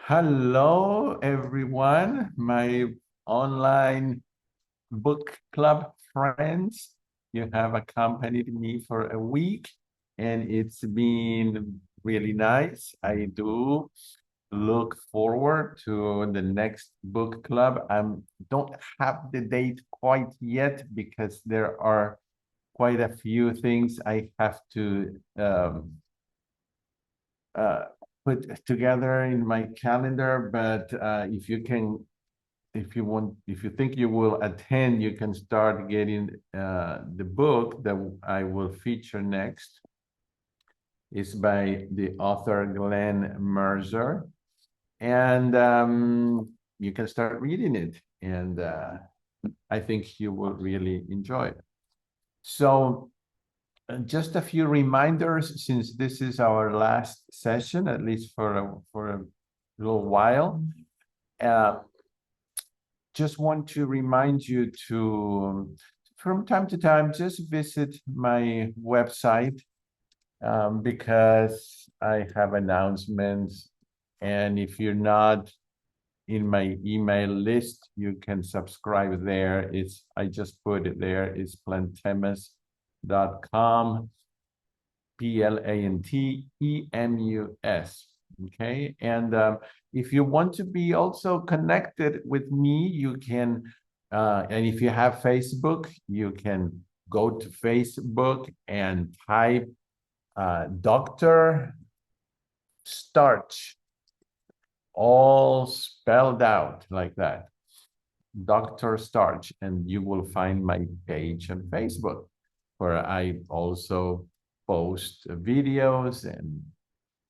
Hello, everyone, my online book club friends. You have accompanied me for a week, and it's been really nice. I do look forward to the next book club. I don't have the date quite yet because there are quite a few things I have to uh, put together in my calendar, but if you want, if you think you will attend, you can start getting the book that I will feature next. Is by the author Glenn Mercer, and you can start reading it, and I think you will really enjoy it. So just a few reminders, since this is our last session, at least for a little while. Just want to remind you to, from time to time, just visit my website because I have announcements. And if you're not in my email list, you can subscribe there. I just put it there. It's plantemus.com, PLANTEMUS. Okay. And if you want to be also connected with me, you can, and if you have Facebook, you can go to Facebook and type Dr. Starch, all spelled out like that. Dr. Starch, and you will find my page on Facebook, where I also post videos and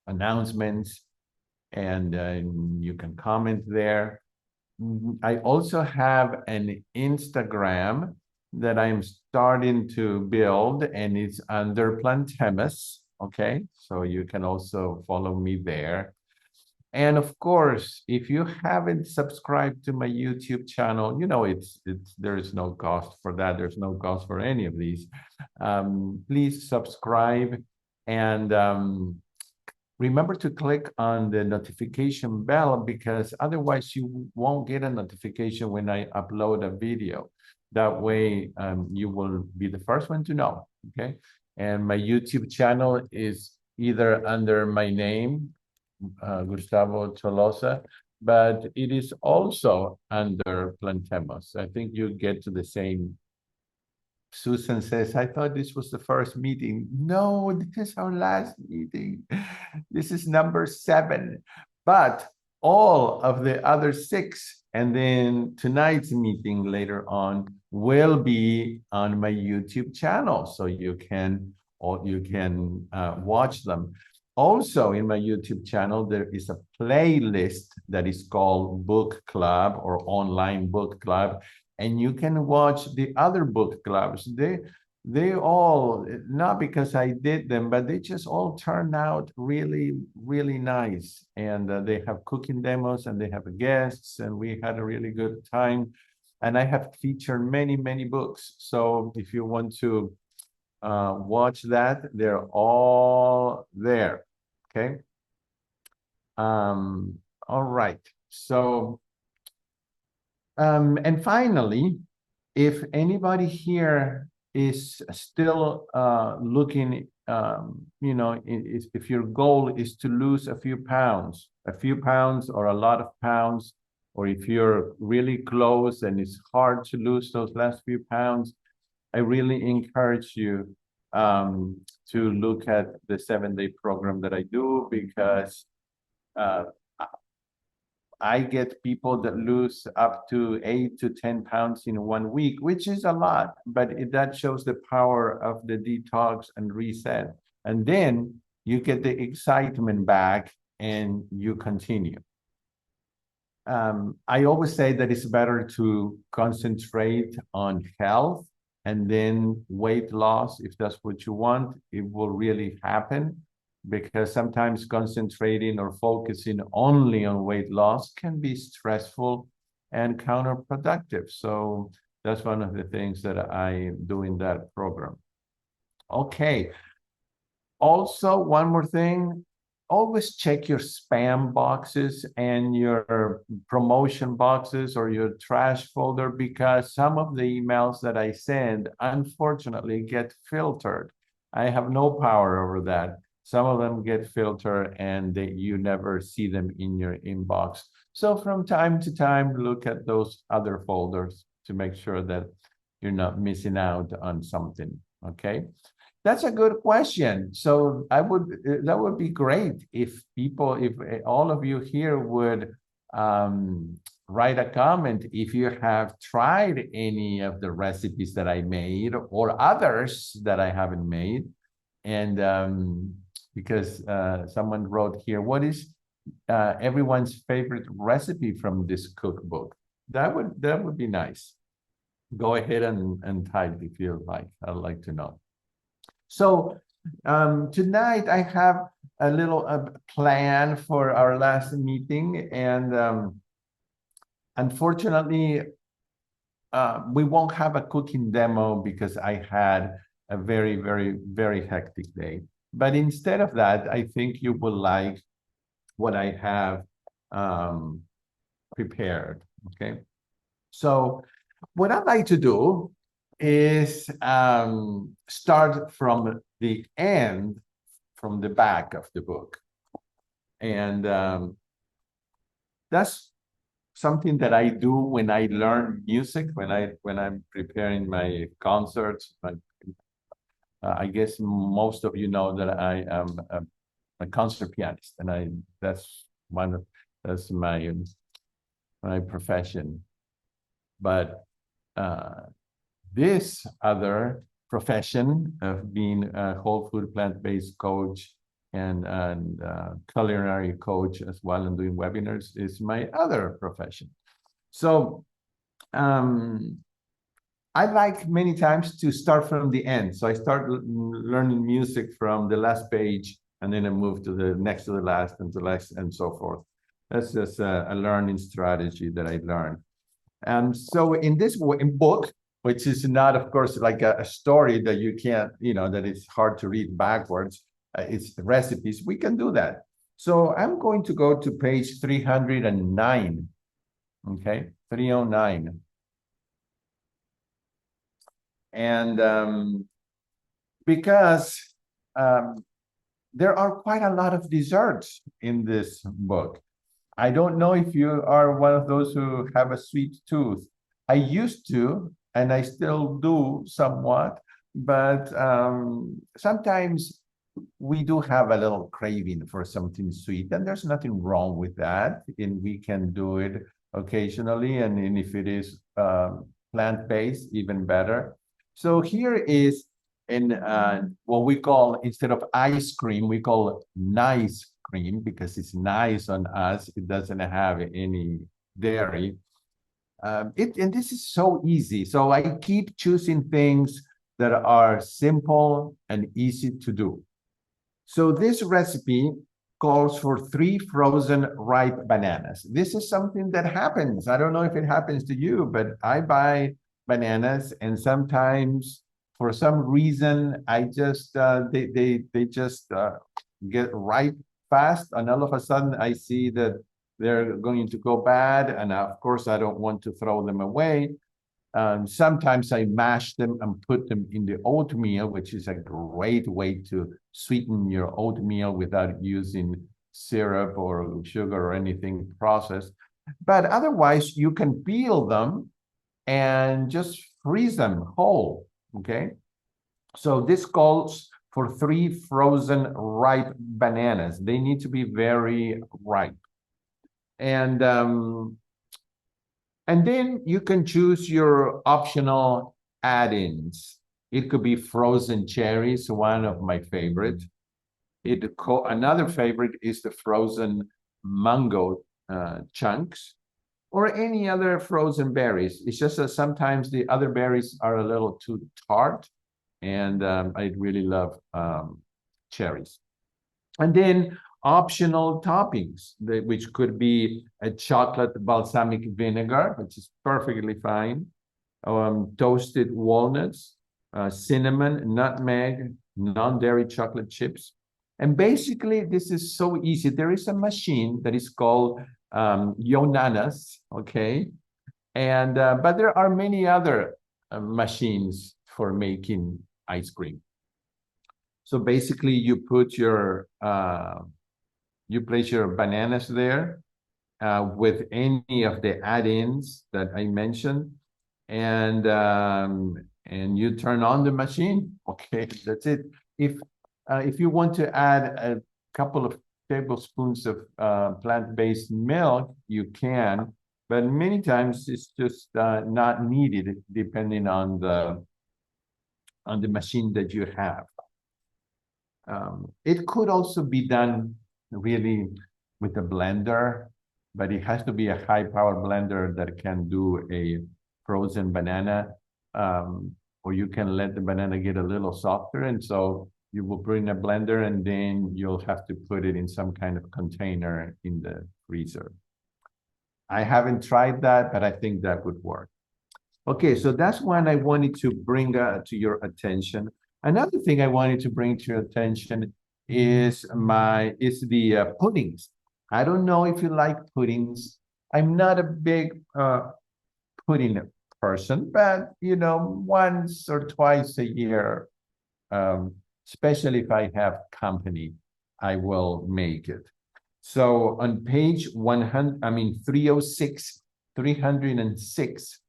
announcements, and you can comment there. I also have an Instagram that I'm starting to build, and it's under Plantemus. Okay, so you can also follow me there. And of course, if you haven't subscribed to my YouTube channel, you know, there is no cost for that. There's no cost for any of these. Please subscribe, and remember to click on the notification bell, because otherwise you won't get a notification when I upload a video. That way, you will be the first one to know, okay? And my YouTube channel is either under my name, Gustavo Tolosa, but it is also under Plantemos. I think you get to the same. Susan says, I thought this was the first meeting. No, this is our last meeting. This is number 7. But all of the other 6, and then tonight's meeting later on, will be on my YouTube channel. So you can watch them. Also, in my YouTube channel, there is a playlist that is called Book Club or Online Book Club, and you can watch the other book clubs. They all, not because I did them, but they just all turned out really, really nice. And they have cooking demos, and they have guests, and we had a really good time. And I have featured many, many books. So if you want to watch that, they're all there. Okay. All right. So, and finally, if anybody here is still looking, you know, if your goal is to lose a few pounds or a lot of pounds, or if you're really close and it's hard to lose those last few pounds, I really encourage you to look at the 7-day program that I do, because I get people that lose up to 8 to 10 pounds in 1 week, which is a lot, but that shows the power of the detox and reset. And then you get the excitement back and you continue. I always say that it's better to concentrate on health and then weight loss. If that's what you want, it will really happen, because sometimes concentrating or focusing only on weight loss can be stressful and counterproductive. So that's one of the things that I do in that program. Okay. Also, one more thing. always check your spam boxes and your promotion boxes or your trash folder, because some of the emails that I send, unfortunately, get filtered. I have no power over that. Some of them get filtered and you never see them in your inbox. So from time to time, look at those other folders to make sure that you're not missing out on something, okay? That's a good question. So that would be great if all of you here would write a comment if you have tried any of the recipes that I made or others that I haven't made. And because someone wrote here, what is everyone's favorite recipe from this cookbook? That would be nice. Go ahead and type if you like. I'd like to know. So tonight I have a little plan for our last meeting, and unfortunately, we won't have a cooking demo because I had a very, very, very hectic day. But instead of that, I think you will like what I have prepared, okay? So what I'd like to do is start from the end, from the back of the book. And that's something that I do when I learn music, when I'm preparing my concerts. I guess most of you know that I am a concert pianist, and that's my profession. But this other profession of being a whole food plant-based coach and culinary coach as well, and doing webinars is my other profession. So I like many times to start from the end. So I start learning music from the last page, and then I move to the next to the last and the last and so forth. That's just a learning strategy that I learned. So in this book, which is not, of course, like a story that you can't, that it's hard to read backwards, it's recipes, we can do that. So I'm going to go to page 309, okay, 309. And because there are quite a lot of desserts in this book. I don't know if you are one of those who have a sweet tooth. I used to, and I still do somewhat, but sometimes we do have a little craving for something sweet, and there's nothing wrong with that, and we can do it occasionally, and if it is plant-based, even better. So here is in what we call, instead of ice cream, we call nice cream, because it's nice on us. It doesn't have any dairy. And this is so easy. So I keep choosing things that are simple and easy to do. So this recipe calls for 3 frozen ripe bananas. This is something that happens. I don't know if it happens to you, but I buy bananas, and sometimes for some reason I just they just get ripe fast, and all of a sudden I see that they're going to go bad, and of course I don't want to throw them away. Sometimes I mash them and put them in the oatmeal, which is a great way to sweeten your oatmeal without using syrup or sugar or anything processed. But otherwise, you can peel them and just freeze them whole, okay? So this calls for 3 frozen ripe bananas. They need to be very ripe. And then you can choose your optional add-ins. It could be frozen cherries, one of my favorite. Another favorite is the frozen mango chunks, or any other frozen berries. It's just that sometimes the other berries are a little too tart, and I really love cherries. And then optional toppings, which could be a chocolate balsamic vinegar, which is perfectly fine, toasted walnuts, cinnamon, nutmeg, non-dairy chocolate chips, And basically, this is so easy. There is a machine that is called Yonanas, okay? And but there are many other machines for making ice cream. So basically, you place your bananas there with any of the add-ins that I mentioned, and you turn on the machine. Okay, that's it. If you want to add a couple of tablespoons of plant-based milk, you can, but many times it's just not needed depending on the machine that you have. It could also be done really with a blender, but it has to be a high power blender that can do a frozen banana, or you can let the banana get a little softer. And so you will put in a blender and then you'll have to put it in some kind of container in the freezer. I haven't tried that, but I think that would work. Okay, so that's one I wanted to bring to your attention. Another thing I wanted to bring to your attention is the puddings. I don't know if you like puddings. I'm not a big pudding person, but once or twice a year, especially if I have company, I will make it. So on page 100, 306, 306,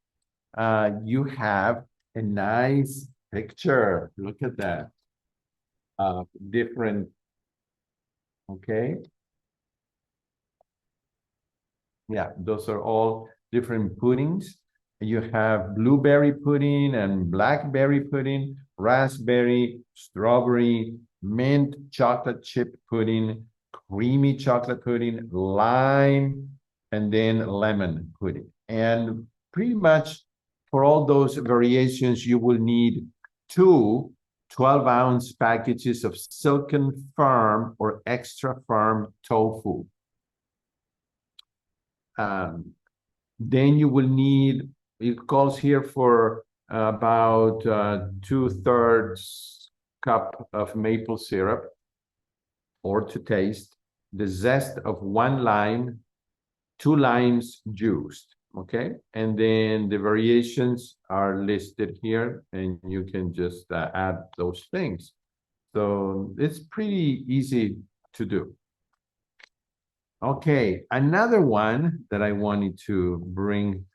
you have a nice picture. Look at that. Different, okay? Yeah, those are all different puddings. You have blueberry pudding and blackberry pudding, raspberry, strawberry, mint chocolate chip pudding, creamy chocolate pudding, lime, and then lemon pudding. And pretty much for all those variations, you will need two 12-ounce packages of silken firm or extra firm tofu. Then you will need, it calls here for about 2/3 cup of maple syrup, or to taste, the zest of 1 lime, 2 limes juiced, okay? And then the variations are listed here, and you can just add those things. So it's pretty easy to do. Okay, another one that I wanted to bring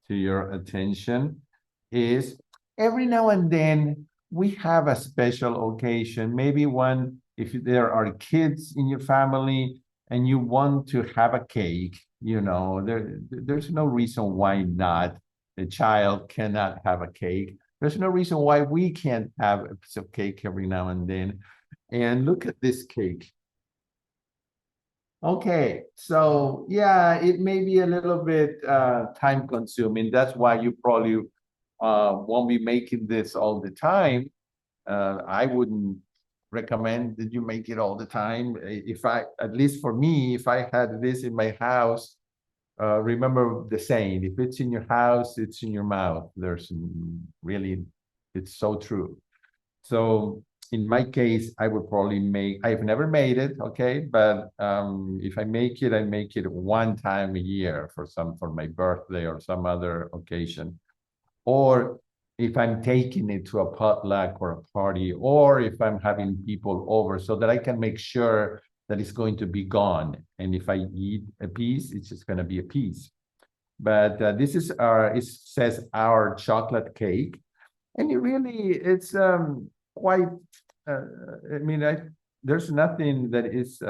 to your attention is every now and then we have a special occasion, maybe one, if there are kids in your family and you want to have a cake, there's no reason why not. A child cannot have a cake. There's no reason why we can't have a piece of cake every now and then. And look at this cake. Okay, so yeah, it may be a little bit time consuming. That's why you probably won't be making this all the time. I wouldn't recommend that you make it all the time. At least for me, if I had this in my house, remember the saying, if it's in your house, it's in your mouth. It's so true. So in my case, I would probably I've never made it, okay? But if I make it one time a year for my birthday or some other occasion. Or if I'm taking it to a potluck or a party, or if I'm having people over, so that I can make sure that it's going to be gone. And if I eat a piece, it's just gonna be a piece. But this is it says our chocolate cake. And it's quite, there's nothing that is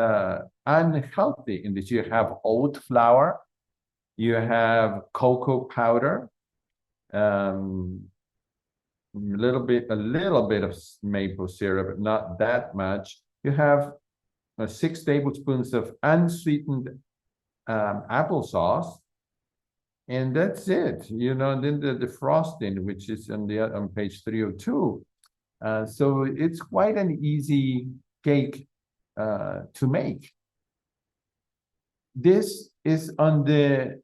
unhealthy in this. You have oat flour, you have cocoa powder, a little bit of maple syrup, not that much. You have 6 tablespoons of unsweetened applesauce, and that's it. Then the frosting, which is on page 302. So it's quite an easy cake to make. This is on the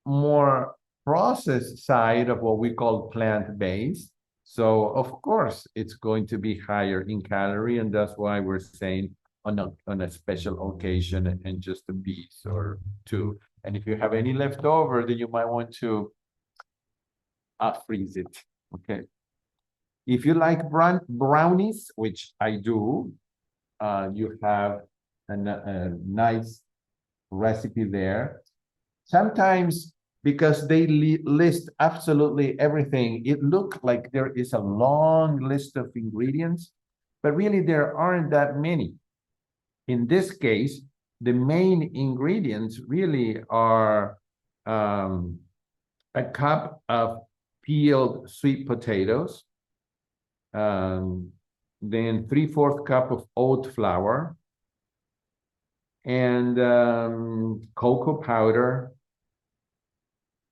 more processed side of what we call plant-based. So of course, it's going to be higher in calorie, and that's why we're saying on a special occasion and just a piece or two. And if you have any left over, then you might want to freeze it. Okay. If you like brownies, which I do, you have a nice recipe there. Sometimes because they list absolutely everything, it looks like there is a long list of ingredients, but really there aren't that many. In this case, the main ingredients really are a cup of peeled sweet potatoes, then 3/4 cup of oat flour, and cocoa powder,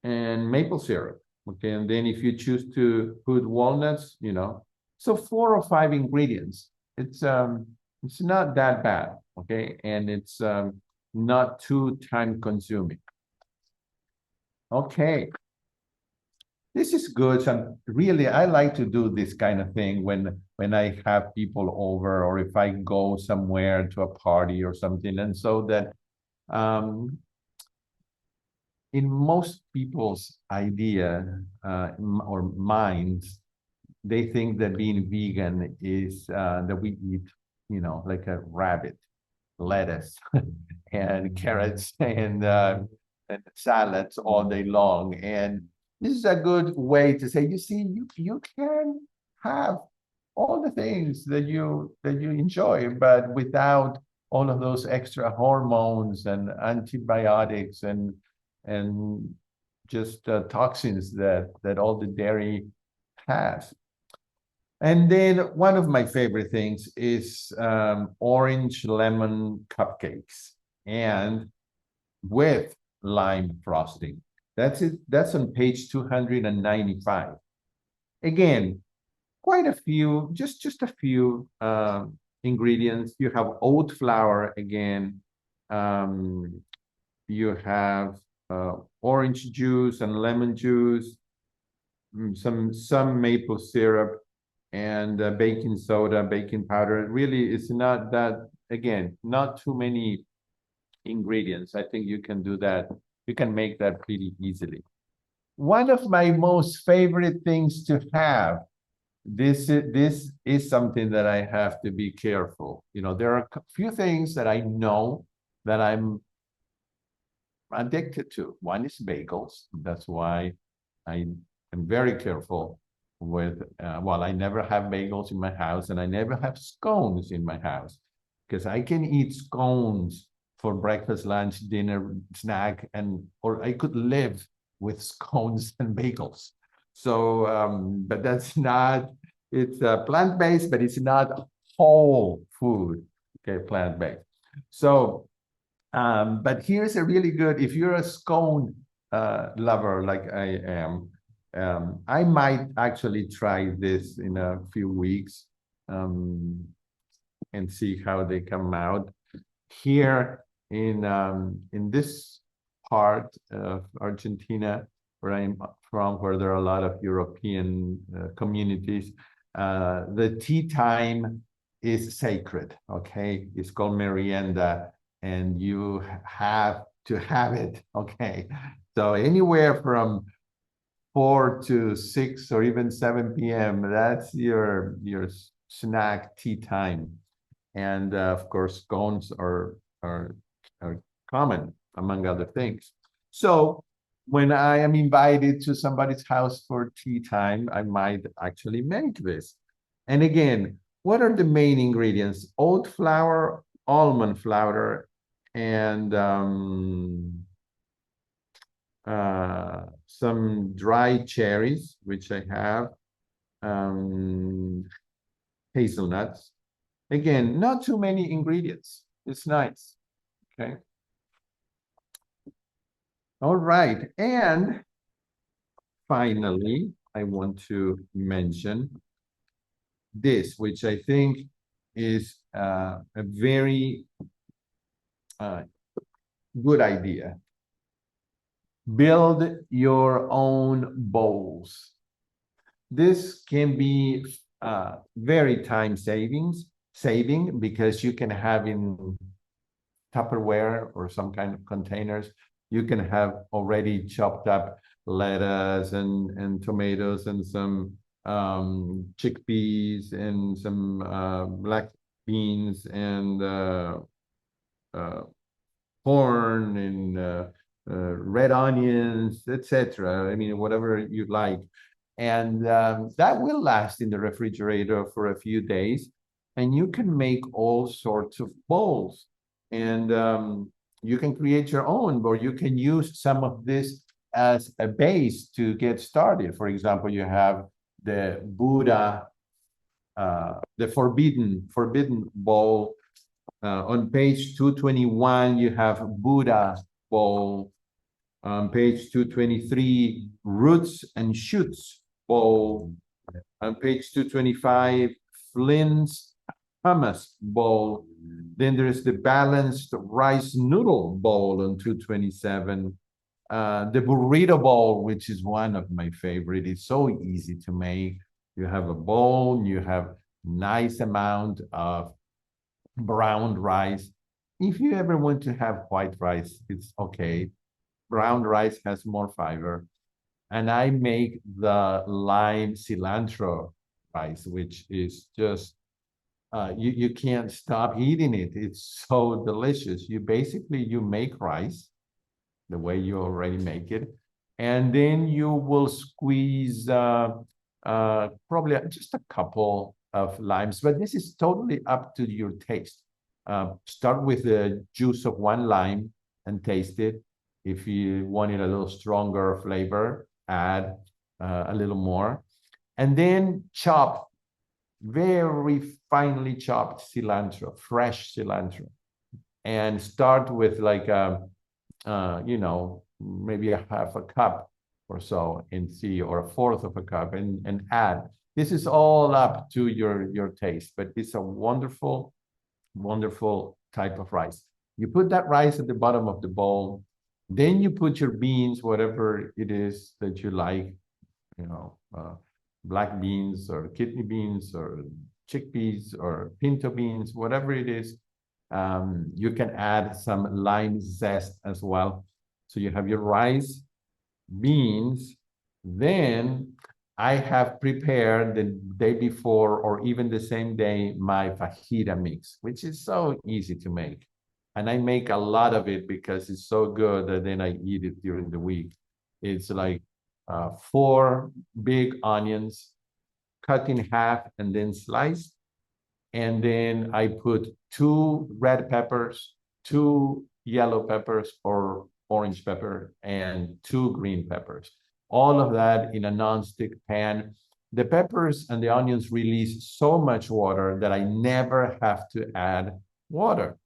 and maple syrup. Okay, and then if you choose to put walnuts, you know, so 4 or 5 ingredients. It's not that bad, okay, and it's not too time consuming. Okay, this is good. So really, I like to do this kind of thing when I have people over or if I go somewhere to a party or something, and so that in most people's idea or minds, they think that being vegan is that we eat, you know, like a rabbit, lettuce, and carrots and salads all day long. And this is a good way to say, you see, you can have all the things that you enjoy, but without all of those extra hormones and antibiotics and just toxins that all the dairy has. And then one of my favorite things is orange lemon cupcakes and with lime frosting. That's it. That's on page 295. Again, quite a few, just a few ingredients. You have oat flour again. You have orange juice and lemon juice, some maple syrup, and baking soda, baking powder. Really, it's not that, again, not too many ingredients. I think you can do that. You can make that pretty easily. One of my most favorite things to have, this is something that I have to be careful. You know, there are a few things that I know that I'm addicted to. One is bagels. That's why I am very careful with, well, I never have bagels in my house and I never have scones in my house because I can eat scones for breakfast, lunch, dinner, snack, and or I could live with scones and bagels. So, but that's not, it's plant-based, but it's not whole food, okay, plant-based. So, but here's a really good, if you're a scone lover like I am, I might actually try this in a few weeks and see how they come out. Here in this part of Argentina, where I'm from, where there are a lot of European communities, the tea time is sacred, okay? It's called merienda, and you have to have it, okay? So anywhere from 4 to 6 or even 7 p.m., that's your snack tea time. And of course, scones are common, among other things. So when I am invited to somebody's house for tea time, I might actually make this. And again, what are the main ingredients? Oat flour, almond flour, and some dried cherries, which I have, hazelnuts. Again, not too many ingredients. It's nice, okay? All right, and finally, I want to mention this, which I think is a very good idea. Build your own bowls. This can be very time savings saving because you can have in Tupperware or some kind of containers, you can have already chopped up lettuce and tomatoes and some chickpeas and some black beans and uh, corn and red onions, etc. I mean, whatever you like. And that will last in the refrigerator for a few days. And you can make all sorts of bowls. And you can create your own, or you can use some of this as a base to get started. For example, you have the Buddha, the forbidden bowl. On page 221, you have Buddha bowl. On page 223, roots and shoots bowl. On page 225, Flynn's hummus bowl. Then there's the balanced rice noodle bowl on 227. The burrito bowl, which is one of my favorite. It's so easy to make. You have a bowl, you have nice amount of brown rice. If you ever want to have white rice, it's okay. Brown rice has more fiber. And I make the lime cilantro rice, which is just, you can't stop eating it. It's so delicious. You make rice the way you already make it. And then you will squeeze probably just a couple of limes, but this is totally up to your taste. Start with the juice of one lime and taste it. If you want it a little stronger flavor, add a little more. And then chop very finely chopped cilantro, fresh cilantro. And start with like maybe a half a cup or so and see, or a fourth of a cup and add. This is all up to your taste, but it's a wonderful, wonderful type of rice. You put that rice at the bottom of the bowl, then you put your beans, whatever it is that you like, black beans or kidney beans or chickpeas or pinto beans, whatever it is. You can add some lime zest as well. So you have your rice, beans. Then I have prepared the day before or even the same day my fajita mix, which is so easy to make. And I make a lot of it because it's so good that then I eat it during the week. It's like 4 big onions cut in half and then sliced. And then I put 2 red peppers, 2 yellow peppers or orange pepper, and 2 green peppers. All of that in a non-stick pan. The peppers and the onions release so much water that I never have to add water.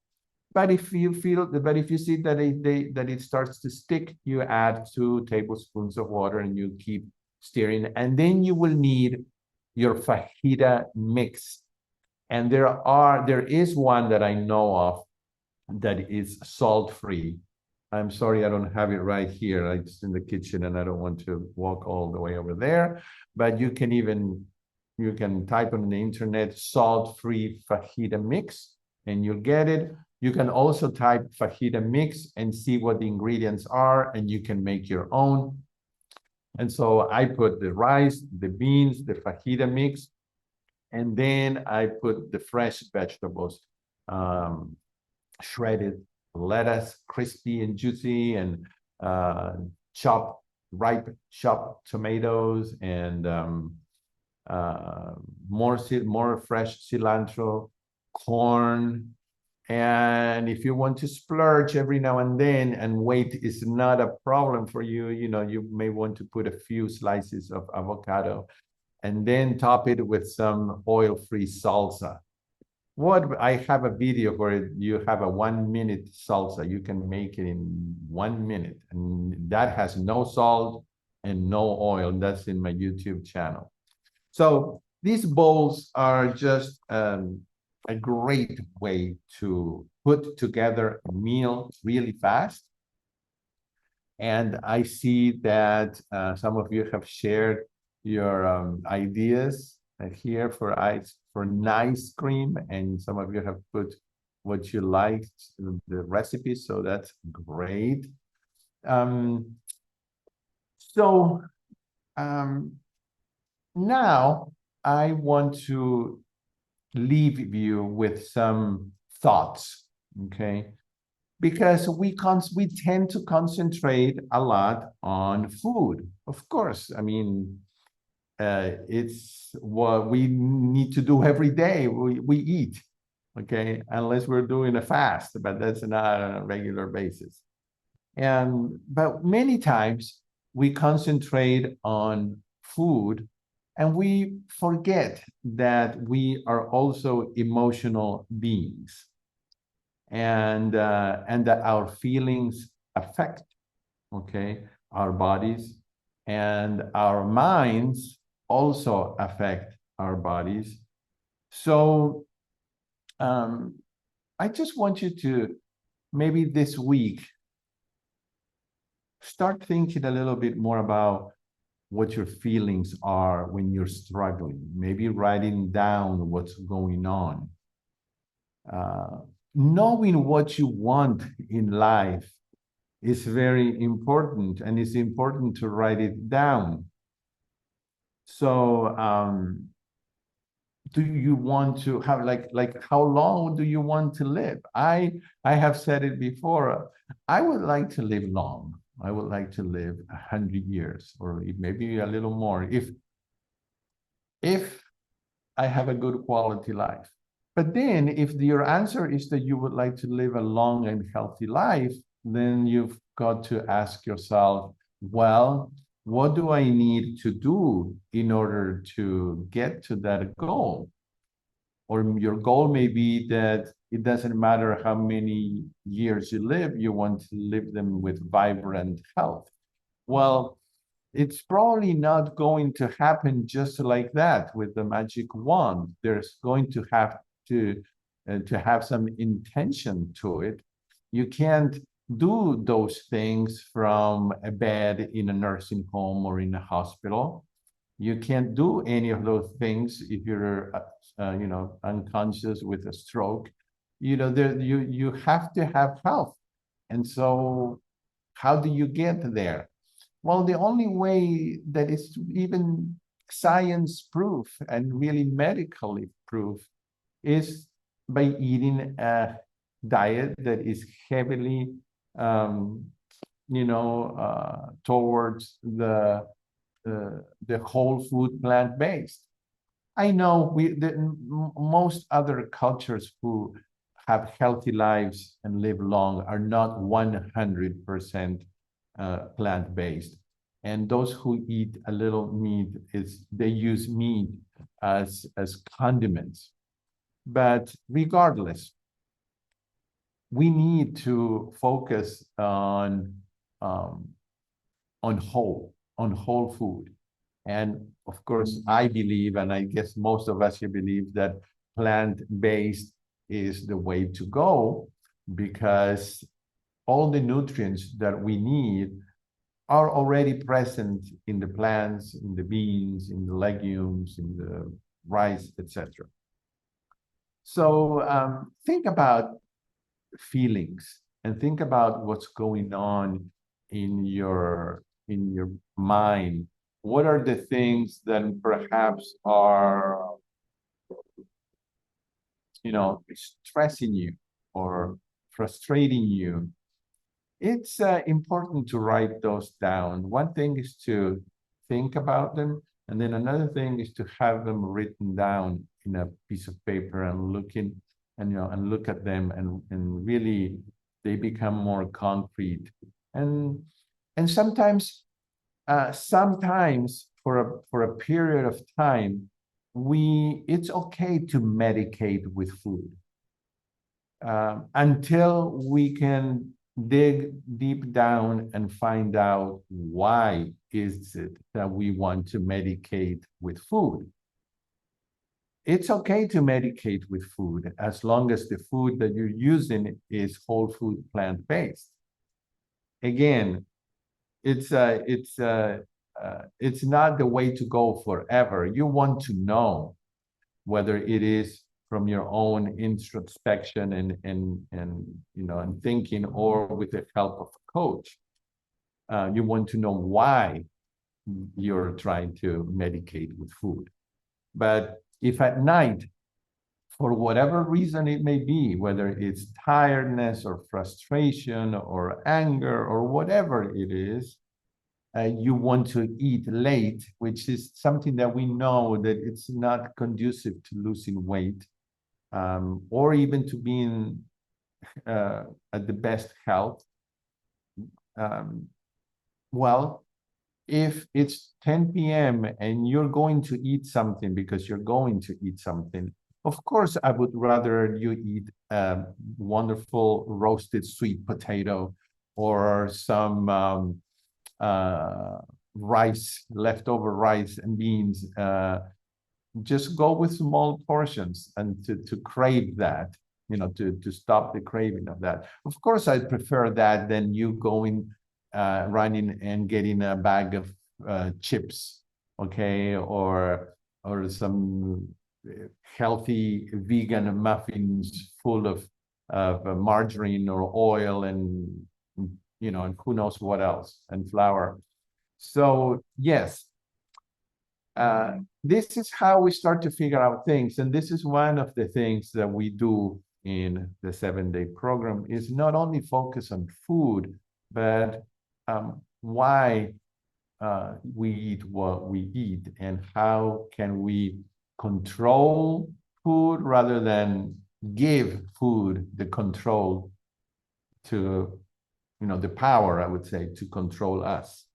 But if you see that it starts to stick, you add 2 tablespoons of water and you keep stirring. And then you will need your fajita mix. And there is one that I know of that is salt-free. I'm sorry, I don't have it right here. It's in the kitchen and I don't want to walk all the way over there. But you can type on the internet salt-free fajita mix and you'll get it. You can also type fajita mix and see what the ingredients are, and you can make your own. And so I put the rice, the beans, the fajita mix, and then I put the fresh vegetables, shredded lettuce, crispy and juicy, and ripe chopped tomatoes, and more fresh cilantro, corn. And if you want to splurge every now and then, and weight is not a problem for you, you may want to put a few slices of avocado and then top it with some oil-free salsa. I have a video where you have a 1-minute salsa. You can make it in 1 minute, and that has no salt and no oil. That's in my YouTube channel. So these bowls are just a great way to put together a meal really fast. And I see that some of you have shared your ideas here for an ice cream, and some of you have put what you liked, the recipe, so that's great. Um, so um, now I want to leave you with some thoughts, okay? Because we tend to concentrate a lot on food. Of course, I mean, it's what we need to do every day. We eat, okay, unless we're doing a fast, but that's not on a regular basis. And but many times we concentrate on food and we forget that we are also emotional beings, and that our feelings affect, okay, our bodies, and our minds also affect our bodies. So um, I just want you to maybe this week start thinking a little bit more about what your feelings are when you're struggling, maybe writing down what's going on. Uh, Knowing what you want in life is very important, and it's important to write it down. So, do you want to have like how long do you want to live? I have said it before. I would like to live long. I would like to live 100 years, or maybe a little more, if I have a good quality life. But then, if your answer is that you would like to live a long and healthy life, then you've got to ask yourself, well, what do I need to do in order to get to that goal? Or your goal may be that it doesn't matter how many years you live, you want to live them with vibrant health. Well, it's probably not going to happen just like that with the magic wand. There's going to have some intention to it. You can't do those things from a bed in a nursing home or in a hospital. You can't do any of those things if you're, unconscious with a stroke. You have to have health, and so how do you get there? Well, the only way that is even science proof and really medically proof is by eating a diet that is heavily, um, towards the whole food plant-based. I know most other cultures who have healthy lives and live long are not 100% plant-based. And those who eat a little meat, they use meat as condiments. But regardless, we need to focus um, on whole food. And of course, I believe, and I guess most of us here believe, that plant-based is the way to go, because all the nutrients that we need are already present in the plants, in the beans, in the legumes, in the rice, etc. So think about feelings and think about what's going on in your mind. What are the things that perhaps are, stressing you or frustrating you? It's important to write those down. One thing is to think about them, and then another thing is to have them written down in a piece of paper and look at them, and really they become more concrete. And sometimes for a period of time, it's okay to medicate with food, until we can dig deep down and find out why is it that we want to medicate with food. It's okay to medicate with food as long as the food that you're using is whole food plant-based. Again, it's it's not the way to go forever. You want to know whether it is from your own introspection and and thinking, or with the help of a coach. You want to know why you're trying to medicate with food. But if at night, for whatever reason it may be, whether it's tiredness or frustration or anger or whatever it is, you want to eat late, which is something that we know that it's not conducive to losing weight, or even to being at the best health. Um, well, if it's 10 p.m. and you're going to eat something because you're going to eat something, of course, I would rather you eat a wonderful roasted sweet potato or some rice, leftover rice and beans. Just go with small portions and to crave that, to stop the craving of that. Of course, I prefer that than you going running and getting a bag of chips, okay, or some healthy vegan muffins full of margarine or oil and and who knows what else, and flour. So yes, this is how we start to figure out things, and this is one of the things that we do in the 7-day program, is not only focus on food, but why we eat what we eat, and how can we control food rather than give food the control to, the power, I would say, to control us.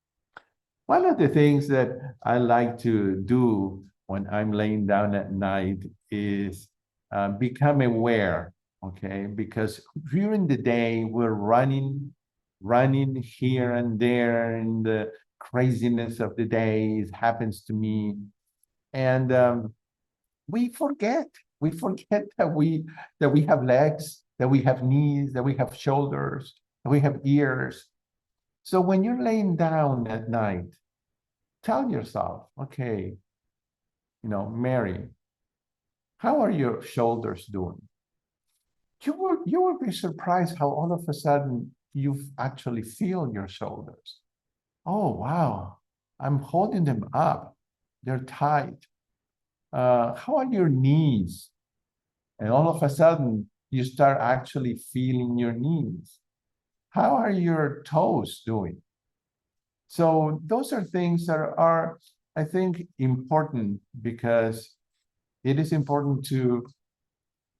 One of the things that I like to do when I'm laying down at night is become aware, okay? Because during the day, we're running here and there, and the craziness of the day, it happens to me. And we forget. We forget that we have legs, that we have knees, that we have shoulders, that we have ears. So when you're laying down at night, tell yourself, okay, Mary, how are your shoulders doing? You will be surprised how all of a sudden you actually feel your shoulders. Oh, wow, I'm holding them up. They're tight. How are your knees? And all of a sudden, you start actually feeling your knees. How are your toes doing? So those are things that are, I think, important, because it is important to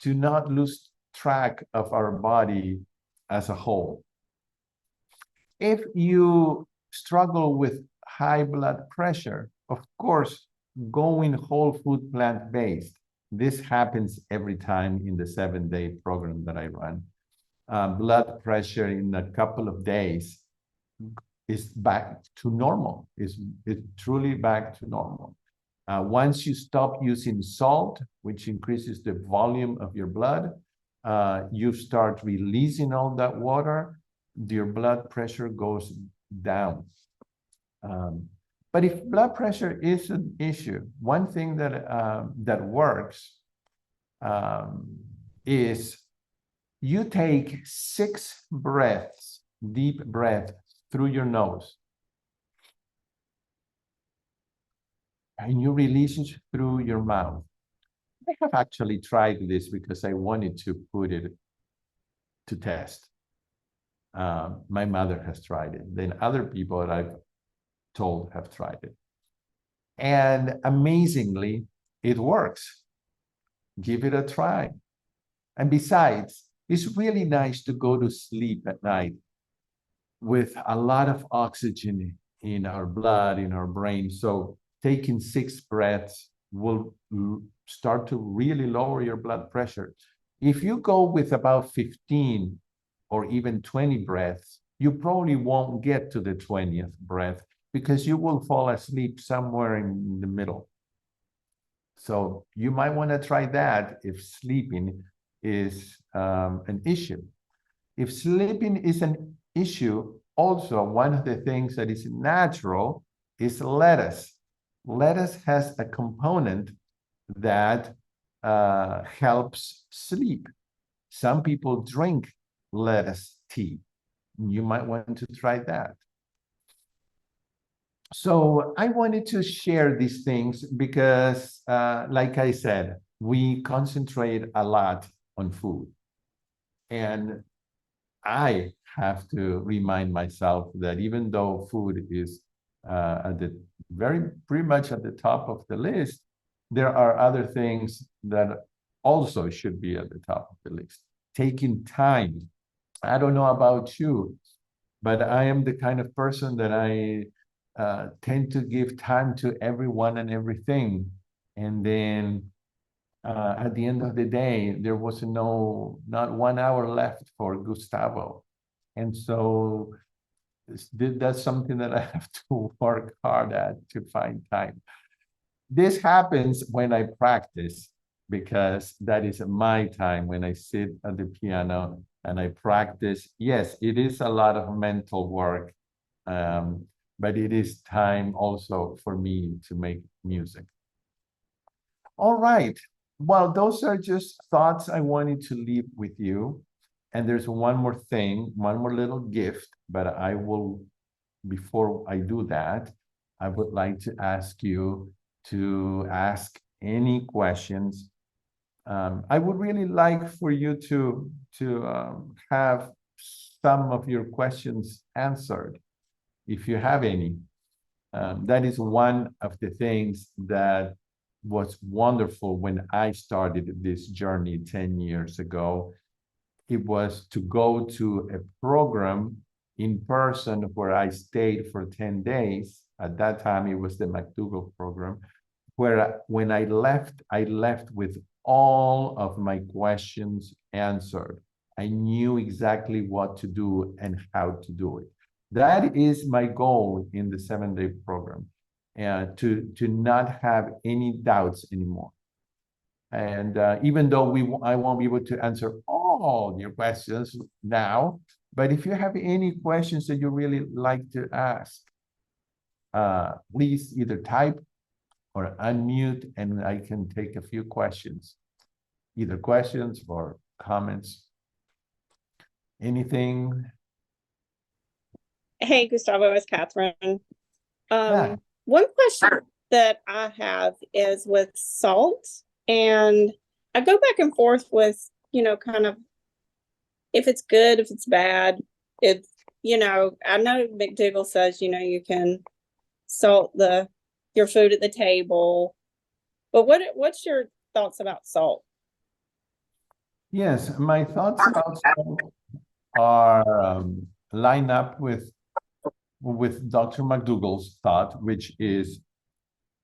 not lose track of our body as a whole. If you struggle with high blood pressure, of course, going whole food plant-based. This happens every time in the 7-day program that I run. Blood pressure in a couple of days is back to normal, is truly back to normal. Once you stop using salt, which increases the volume of your blood, you start releasing all that water, your blood pressure goes down. But if blood pressure is an issue, one thing that works is you take 6 breaths, deep breath through your nose, and you release it through your mouth. I have actually tried this because I wanted to put it to test. My mother has tried it. Then other people that I've told have tried it. And amazingly, it works. Give it a try. And besides, it's really nice to go to sleep at night with a lot of oxygen in our blood, in our brain. So taking 6 breaths will start to really lower your blood pressure. If you go with about 15 or even 20 breaths, you probably won't get to the 20th breath, because you will fall asleep somewhere in the middle. So you might want to try that if sleeping is an issue. If sleeping is an issue, also one of the things that is natural is lettuce. Lettuce has a component that helps sleep. Some people drink lettuce tea. You might want to try that. So I wanted to share these things because, like I said, we concentrate a lot on food. And I have to remind myself that even though food is at the pretty much at the top of the list, there are other things that also should be at the top of the list. Taking time. I don't know about you, but I am the kind of person that I tend to give time to everyone and everything. And then at the end of the day, there was not 1 hour left for Gustavo. And so that's something that I have to work hard at to find time. This happens when I practice, because that is my time when I sit at the piano and I practice. Yes, it is a lot of mental work, but it is time also for me to make music. All right. Well, those are just thoughts I wanted to leave with you. And there's one more thing, one more little gift, but before I do that, I would like to ask you to ask any questions. I would really like for you to have some of your questions answered, if you have any. That is one of the things that was wonderful when I started this journey 10 years ago. It was to go to a program in person where I stayed for 10 days. At that time, it was the McDougall program, where when I left with all of my questions answered. I knew exactly what to do and how to do it. That is my goal in the 7-day program, to not have any doubts anymore. And even though I won't be able to answer all your questions now, but if you have any questions that you really like to ask, please either type or unmute, and I can take a few questions, either questions or comments. Anything? Hey, Gustavo, it's Catherine. Yeah. One question that I have is with salt, and I go back and forth with, kind of if it's good, if it's bad. If, I know McDougall says, you can salt your food at the table, but what's your thoughts about salt? Yes, my thoughts about salt are line up with Dr. McDougall's thought, which is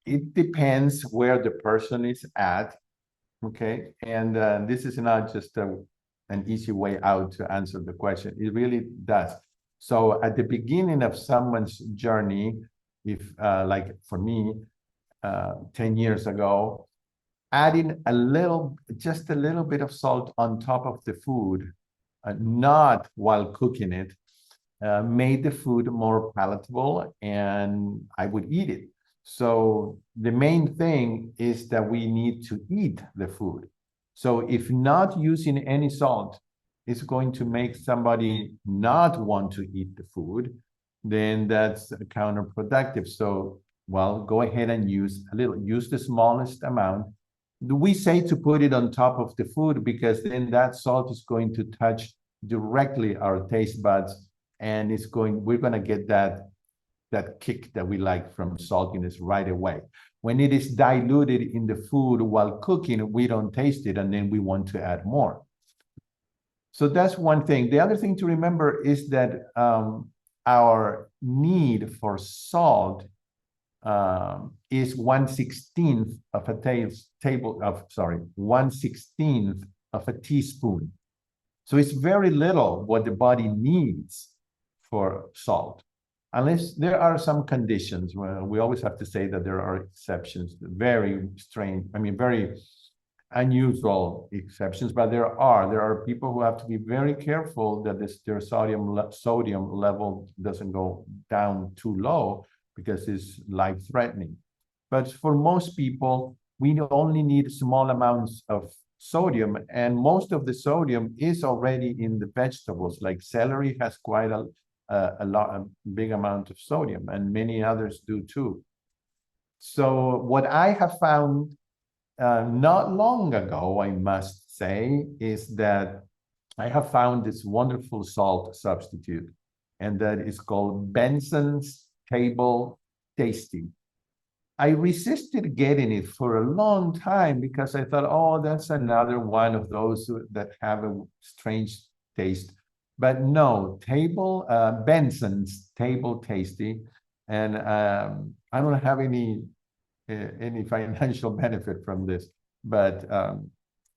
it depends where the person is at. Okay, and this is not just an easy way out to answer the question. It really does. So at the beginning of someone's journey, if like for me, 10 years ago, adding just a little bit of salt on top of the food, not while cooking it, made the food more palatable, and I would eat it. So the main thing is that we need to eat the food. So if not using any salt is going to make somebody not want to eat the food, then that's counterproductive. So, well, go ahead and use the smallest amount. We say to put it on top of the food because then that salt is going to touch directly our taste buds, and we're going to get that kick that we like from saltiness right away. When it is diluted in the food while cooking, we don't taste it, and then we want to add more. So that's one thing. The other thing to remember is that our need for salt is 1/16 of a 1/16 of a teaspoon. So it's very little what the body needs for salt, unless there are some conditions. Well, we always have to say that there are exceptions, very strange, very unusual exceptions, but there are people who have to be very careful that their sodium level doesn't go down too low, because it's life-threatening. But for most people, we only need small amounts of sodium, and most of the sodium is already in the vegetables. Like celery has quite a big amount of sodium, and many others do too. So what I have found not long ago, I must say, is that I have found this wonderful salt substitute, and that is called Benson's Table Tasty. I resisted getting it for a long time because I thought, oh, that's another one of those that have a strange taste. But no, Benson's Table Tasty, and I don't have any financial benefit from this, but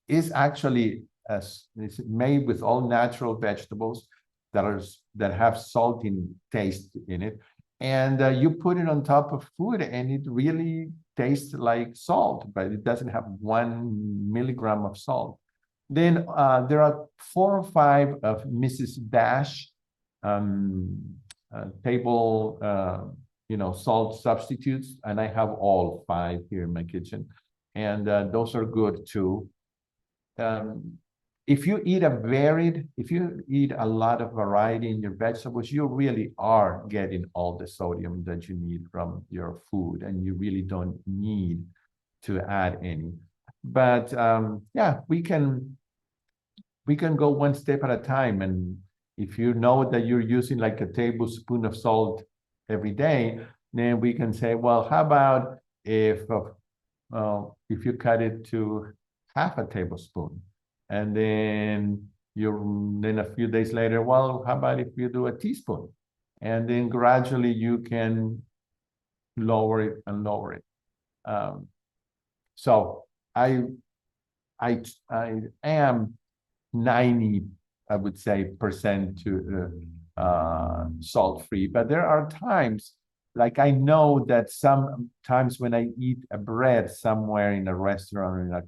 is actually it's made with all natural vegetables that have salt in taste in it, and you put it on top of food, and it really tastes like salt, but it doesn't have 1 milligram of salt. Then there are 4 or 5 of Mrs. Dash table salt substitutes, and I have all 5 here in my kitchen, and those are good too. If you eat a lot of variety in your vegetables, you really are getting all the sodium that you need from your food, and you really don't need to add any. But yeah, we can go one step at a time, and if you know that you're using like a tablespoon of salt every day, then we can say, well, how about if you cut it to half a tablespoon, and then a few days later, well, how about if you do a teaspoon, and then gradually you can lower it and lower it. So I am 90, I would say, percent to salt-free. But there are times, like I know that sometimes when I eat a bread somewhere in a restaurant or in a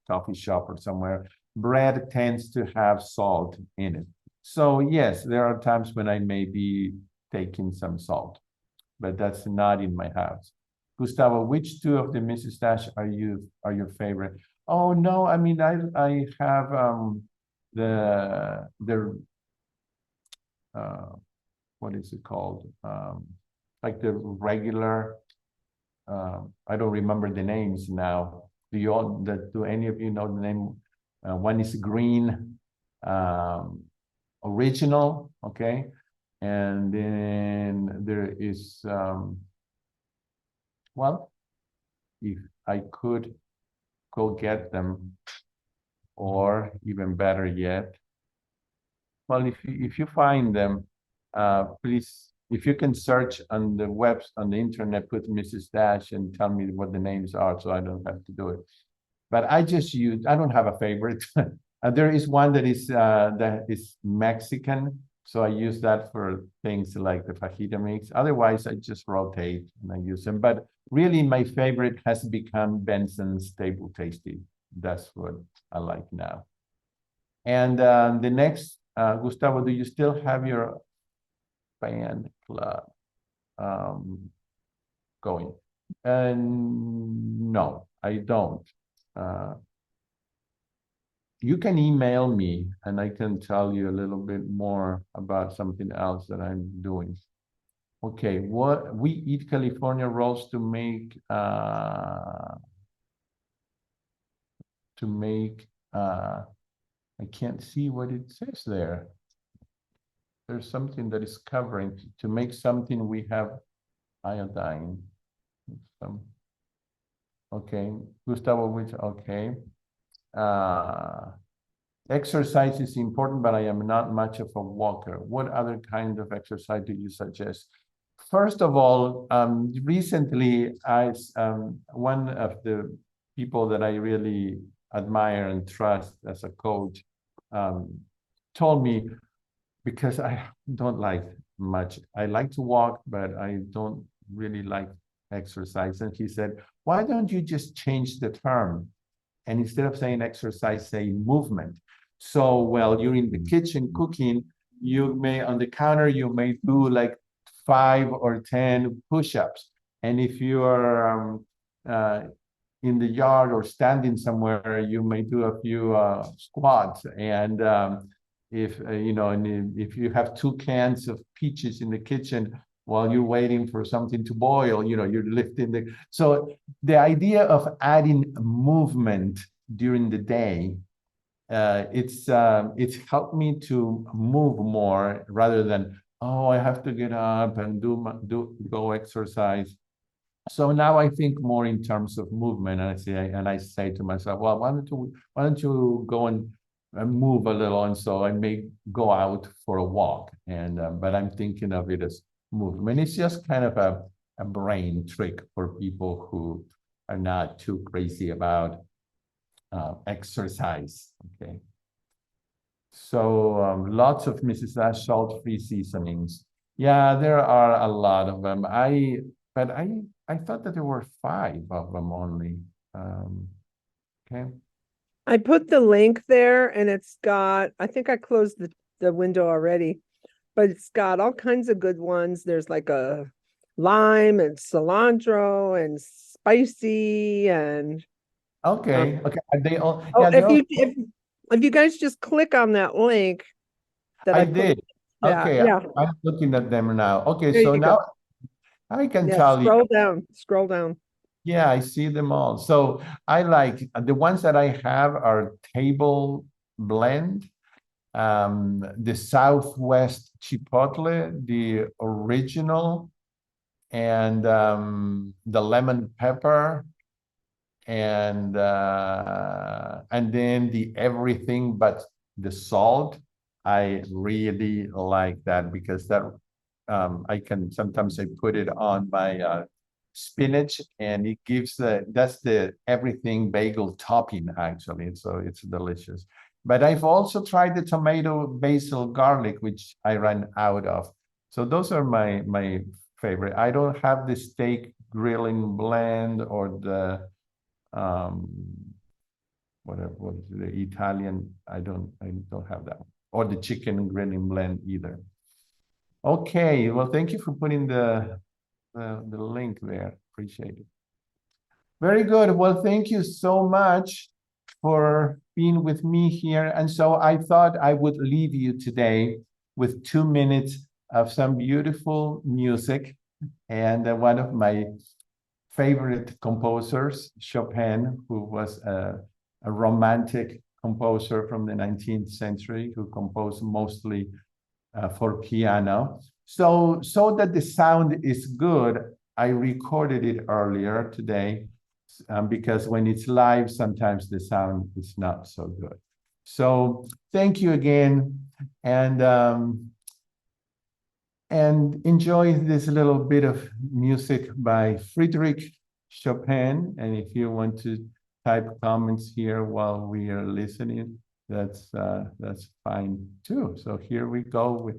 coffee shop or somewhere, bread tends to have salt in it. So yes, there are times when I may be taking some salt, but that's not in my house. Gustavo, which 2 of the Mrs. Dash are your favorite? Oh no, I mean I have the what is it called? Like the regular. I don't remember the names now. Do any of you know the name? One is green, original, okay, and then there is well, if I could go get them, or even better yet, well, if you find them, please, if you can search on the internet, put Mrs. Dash and tell me what the names are, so I don't have to do it. But I don't have a favorite. There is one that is Mexican, so I use that for things like the fajita mix. Otherwise, I just rotate and I use them. But really, my favorite has become Benson's Table Tasty. That's what I like now. And the next, Gustavo, do you still have your fan club going? No, I don't. You can email me and I can tell you a little bit more about something else that I'm doing. Okay, we eat California rolls to make I can't see what it says there. There's something that is covering to make something we have iodine. Okay, Gustavo, okay. Exercise is important, but I am not much of a walker. What other kind of exercise do you suggest? First of all, recently, one of the people that I really admire and trust as a coach told me, because I don't like much. I like to walk, but I don't really like exercise. And he said, why don't you just change the term? And instead of saying exercise, say movement. So while you're in the kitchen cooking, on the counter, you may do like 5 or 10 push-ups. And if you are in the yard or standing somewhere, you may do a few squats. And if and if you have 2 cans of peaches in the kitchen while you're waiting for something to boil, you're lifting the. So the idea of adding movement during the day, it's helped me to move more rather than, oh, I have to get up and go exercise. So now I think more in terms of movement, and I say to myself, well, why don't you go and move a little? And so I may go out for a walk, and but I'm thinking of it as movement. It's just kind of a brain trick for people who are not too crazy about exercise. Okay. So lots of Mrs. Ash salt-free seasonings. Yeah, there are a lot of them. But I thought that there were 5 of them only. Okay. I put the link there and it's got, I think I closed the window already, but it's got all kinds of good ones. There's like a lime and cilantro and spicy and Okay. Okay. Are they all? oh, Yeah, they all. if you guys just click on that link that I I put, did. Okay. yeah, I'm looking at them now. Okay. there So you now go. I can Yeah, tell you. scroll down. Yeah, I see them all. So I like the ones that I have are table blend, the Southwest Chipotle, the original, and the lemon pepper, and then the everything but the salt. I really like that because that I can sometimes I put it on my spinach, and it gives that's the everything bagel topping actually, so it's delicious. But I've also tried the tomato basil garlic, which I ran out of. So those are my favorite. I don't have the steak grilling blend or the um whatever was the Italian. I don't have that one. Or the chicken grilling blend either. Okay, well, thank you for putting the link there. Appreciate it. Very good. Well, thank you so much for being with me here. And so I thought I would leave you today with 2 minutes of some beautiful music. And one of my favorite composers, Chopin, who was a romantic composer from the 19th century, who composed mostly for piano. So that the sound is good, I recorded it earlier today because when it's live, sometimes the sound is not so good. So thank you again, and enjoy this little bit of music by Friedrich Chopin. And if you want to type comments here while we are listening, that's fine too. So here we go with